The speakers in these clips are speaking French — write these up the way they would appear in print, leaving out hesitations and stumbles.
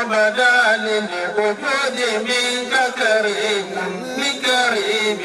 بدا للوجود منك كريم لكريم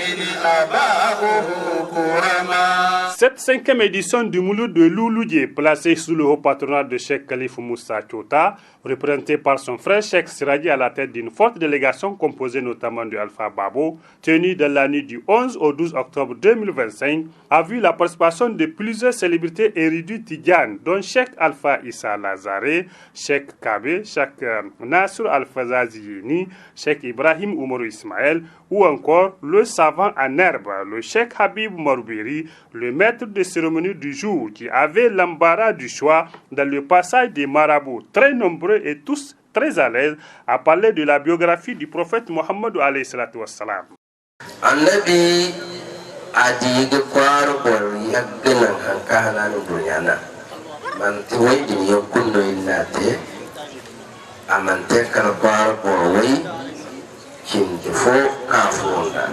أباؤه كرما. Cette cinquième édition du Mouloud de Louloudji, placée sous le haut patronat de Cheikh Khalif Moussa Chota, représenté par son frère Cheikh Siragi à la tête d'une forte délégation composée notamment de Alpha Babo, tenue dans la nuit du 11 au 12 octobre 2025, a vu la participation de plusieurs célébrités érudites tidjanes, dont Cheikh Alpha Issa Lazare, Cheikh Kabe, Cheikh Nasr Al-Fazaziyeni, Cheikh Ibrahim Oumarou Ismaël, ou encore le savant en herbe, le Cheikh Habib Maroubiri, le maître de cérémonie du jour, qui avait l'embarras du choix dans le passage des marabouts, très nombreux et tous très à l'aise, à parler de la biographie du prophète Mohammed alayhi salatu wassalam. Annabi adiga kwar bor yagnan hankana no dunyana man ti waydi yakunno illate amante kala kwar bor way kinde fo kafonda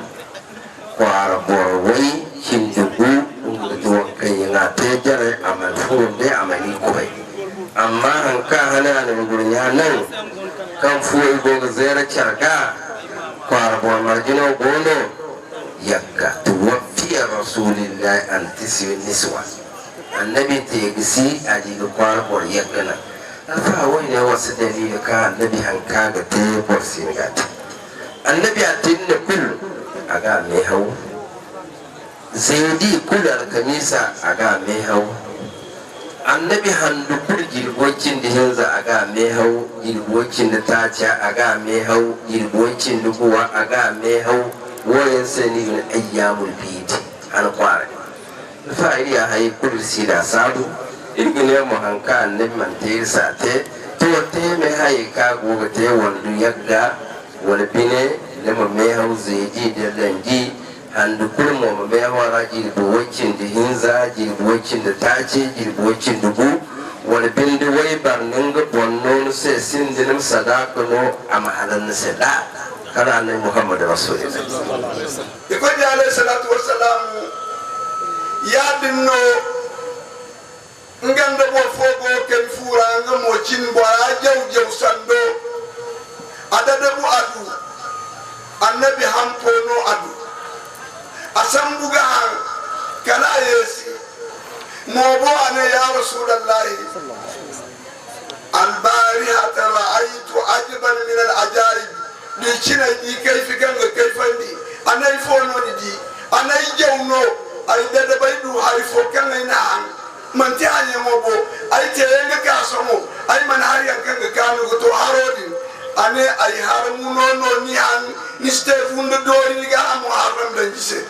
kwar bor way kinde bu do kayina te jare amal fonde amali koy amma hankana no dunyana kan fo go zera charga kwar bor marjino gono yakka tuwaffiya rasulillahi an tiswi niswa annabi tegisi ajiga kwar bor yakkana afa wani wasu dalili ka annabi hanka ga te bor singata annabi atinne kul aga me haw zaidi kul alkamisa aga me haw annabi handu kul jilbocin da hinza aga me haw jilbocin da tacha aga me haw jilbocin da kuwa aga me haw wayan sani min ayyamul bid an kware fa'ili ya hay kul sida sabu irgine mu hanka annabi man te sate to te me hay ka go te wandu yagga wala bine le mo me hauze ji da dangi handu kul mo me hawara ji do wacin da hinza ji wacin da tace ji wacin dubu wala binde way barnin ga bonno se sin dinam sadaka no amahalan sada kana ne Muhammad rasulullah iko ji alayhi salatu wassalam ya dinno nganda bo fogo ken fura nga mo cin bo jaw sando adada bu adu annabi hampono adu asambuga kala yesi mo bo ane ya rasulullah البارحة رأيت عجبا من العجائب دي كنا دي كيف كان كيف دي أنا يفونو دي أنا يجونو أي ده بيدو هاي فوكان ينام من تاني موبو أي تيجي كاسمو أي من هاي كان كانوا كتو هارودين أنا أي هارمونو نيان نستفون دوري نيجا محرم بنجسي.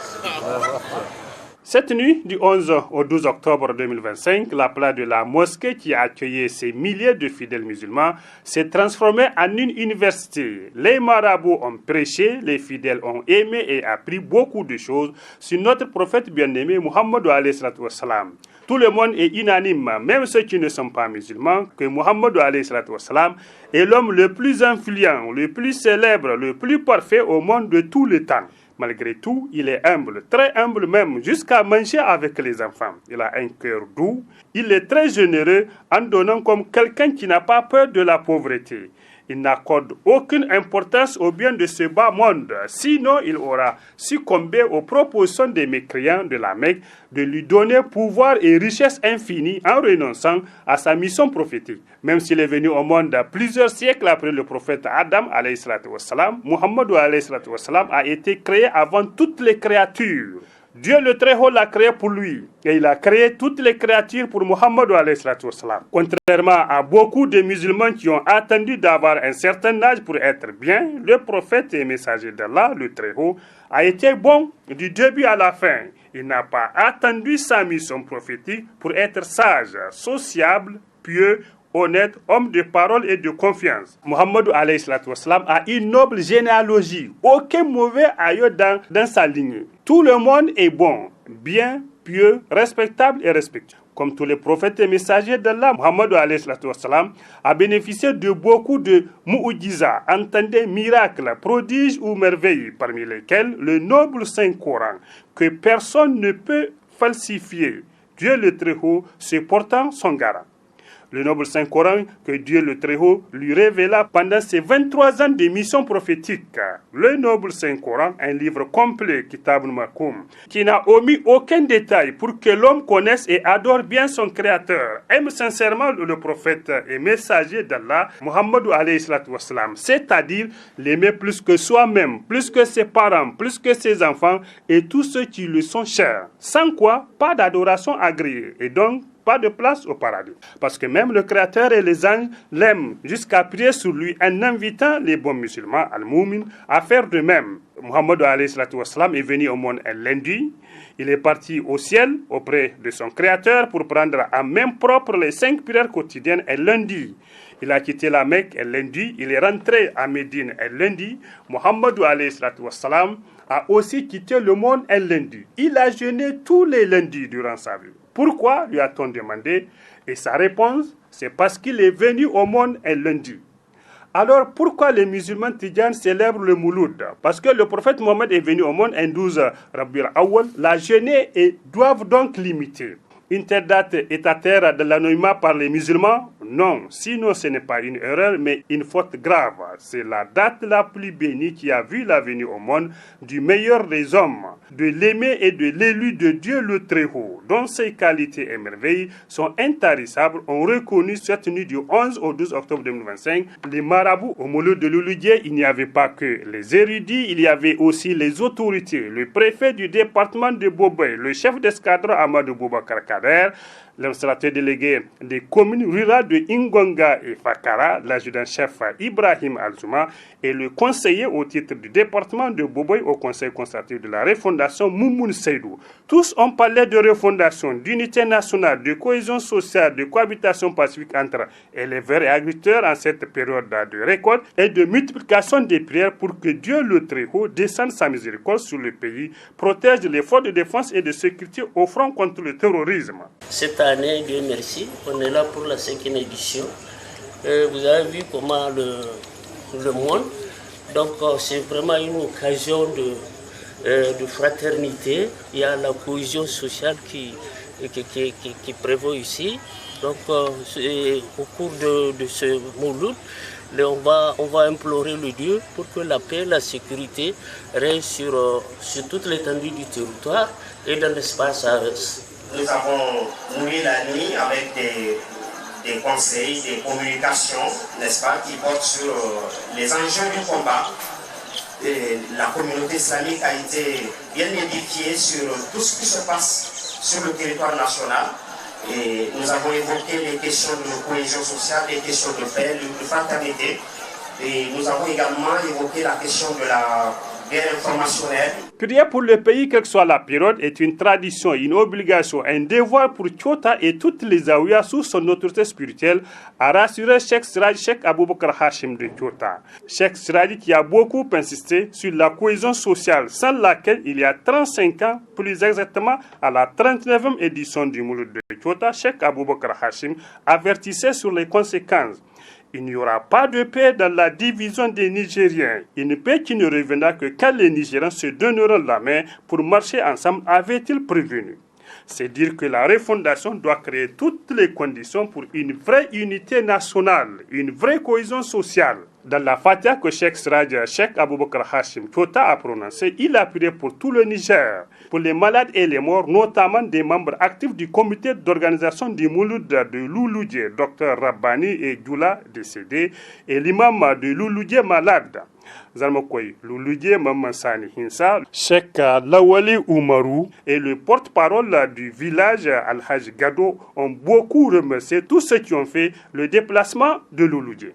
Cette nuit, du 11 au 12 octobre 2025, la place de la mosquée qui a accueilli ces milliers de fidèles musulmans s'est transformée en une université. Les marabouts ont prêché, les fidèles ont aimé et appris beaucoup de choses sur notre prophète bien-aimé Mohammed alayhi salatu wassalam. Tout le monde est unanime, même ceux qui ne sont pas musulmans, que Mohammed alayhi salatu wassalam est l'homme le plus influent, le plus célèbre, le plus parfait au monde de tout le temps. Malgré tout, il est humble, très humble même, jusqu'à manger avec les enfants. Il a un cœur doux, il est très généreux en donnant comme quelqu'un qui n'a pas peur de la pauvreté. Il n'accorde aucune importance au bien de ce bas monde, sinon il aura succombé aux propositions des mécréants de la Mecque de lui donner pouvoir et richesse infinie en renonçant à sa mission prophétique. Même s'il est venu au monde plusieurs siècles après le prophète Adam, alayhi salatu wassalam, Muhammad alayhi salatu wassalam a été créé avant toutes les créatures. Dieu le Très-Haut l'a créé pour lui et il a créé toutes les créatures pour Muhammad alayhi salatu wassalam. Contrairement à beaucoup de musulmans qui ont attendu d'avoir un certain âge pour être bien, le prophète et messager d'Allah, le Très-Haut, a été bon du début à la fin. Il n'a pas attendu sa mission prophétique pour être sage, sociable, pieux, honnête, homme de parole et de confiance. Muhammad alayhi salatu wassalam a une noble généalogie. Aucun mauvais aïeux dans sa lignée. Tout le monde est bon, bien, pieux, respectable et respectueux. Comme tous les prophètes et messagers d'Allah, Muhammad alayhi salatu wassalam a bénéficié de beaucoup de mu'ujiza, entendez miracles, prodiges ou merveilles, parmi lesquels le noble Saint-Coran, que personne ne peut falsifier. Dieu le Très-Haut, c'est pourtant son garant. Le noble Saint-Coran que Dieu le Très-Haut lui révéla pendant ses 23 ans de mission prophétique. Le noble Saint-Coran, un livre complet, Kitab al-Makoum, qui n'a omis aucun détail pour que l'homme connaisse et adore bien son Créateur, aime sincèrement le prophète et messager d'Allah, Muhammadou alayhi salatu wassalam, c'est-à-dire l'aimer plus que soi-même, plus que ses parents, plus que ses enfants et tous ceux qui lui sont chers. Sans quoi, pas d'adoration agréée et donc pas de place au paradis. Parce que même le Créateur et les anges l'aiment jusqu'à prier sur lui en invitant les bons musulmans, al-Moumin, à faire de même. Muhammad alayhi salatu wassalam est venu au monde un lundi. Il est parti au ciel auprès de son Créateur pour prendre en main propre les 5 prières quotidiennes un lundi. Il a quitté la Mecque un lundi. Il est rentré à Médine un lundi. Muhammad alayhi salatu wassalam a aussi quitté le monde un lundi. Il a jeûné tous les lundis durant sa vie. Pourquoi, lui a-t-on demandé? Et sa réponse, c'est parce qu'il est venu au monde un lundi. Alors, pourquoi les musulmans tidjanes célèbrent le Mouloud? Parce que le prophète Mohammed est venu au monde un 12 Rabiul Awwal. La jeûner et doivent donc l'imiter. Une telle date est à terre de l'anonymat par les musulmans? Non, sinon ce n'est pas une erreur, mais une faute grave. C'est la date la plus bénie qui a vu la venue au monde du meilleur des hommes, de l'aimé et de l'élu de Dieu le Très-Haut, dont ses qualités et merveilles sont intarissables, ont reconnu cette nuit du 11 au 12 octobre 2025. Les marabouts au Mouloud de Louloudié, il n'y avait pas que les érudits, il y avait aussi les autorités, le préfet du département de Boboy, le chef d'escadron Amadou Boubacar Kader, l'installateur délégué des communes rurales de Ingonga et Fakara, l'adjudant-chef Ibrahim Alzouma et le conseiller au titre du département de Boboy au conseil consultatif de la refondation Moumoun Seydou. Tous ont parlé de refondation, d'unité nationale, de cohésion sociale, de cohabitation pacifique entre éleveurs et agriculteurs en cette période de récolte et de multiplication des prières pour que Dieu le Très-Haut descende sa miséricorde sur le pays, protège les forces de défense et de sécurité au front contre le terrorisme. Cette année, Dieu merci, on est là pour la 5e édition. Vous avez vu comment le monde, donc c'est vraiment une occasion de fraternité. Il y a la cohésion sociale qui prévaut ici. Donc au cours de ce Mouloud, on va implorer le Dieu pour que la paix et la sécurité règnent sur toute l'étendue du territoire et dans l'espace AES. Nous avons nourri la nuit avec des conseils, des communications, n'est-ce pas, qui portent sur les enjeux du combat. Et la communauté islamique a été bien édifiée sur tout ce qui se passe sur le territoire national. Et nous avons évoqué les questions de cohésion sociale, les questions de paix, de fraternité. Et nous avons également évoqué la question de la guerre informationnelle. Prier pour le pays, quelle que soit la période, est une tradition, une obligation, un devoir pour Tchota et toutes les Aouïas sous son autorité spirituelle, a rassuré Cheikh Siraji Cheikh Aboubakar Hashim de Tchota. Cheikh Siraji qui a beaucoup insisté sur la cohésion sociale, sans laquelle il y a 35 ans, plus exactement à la 39e édition du Mouloud de Tchota, Cheikh Aboubakar Hashim avertissait sur les conséquences. Il n'y aura pas de paix dans la division des Nigériens. Une paix qui ne reviendra que quand les Nigériens se donneront la main pour marcher ensemble, avait-il prévenu. C'est dire que la refondation doit créer toutes les conditions pour une vraie unité nationale, une vraie cohésion sociale. Dans la Fatiha que Cheikh Siraji Cheikh Aboubakar Hashim Tchota a prononcée, il a prié pour tout le Niger, pour les malades et les morts, notamment des membres actifs du comité d'organisation du Mouloud de Louloudié, Dr Rabbani et Djoula décédé, et l'imam de Louloudié malade. Zalmokoy Louloudié Mamansani Hinsa, Cheikh Lawali Oumarou et le porte-parole du village Al-Hajj Gado ont beaucoup remercié tous ceux qui ont fait le déplacement de Louloudié.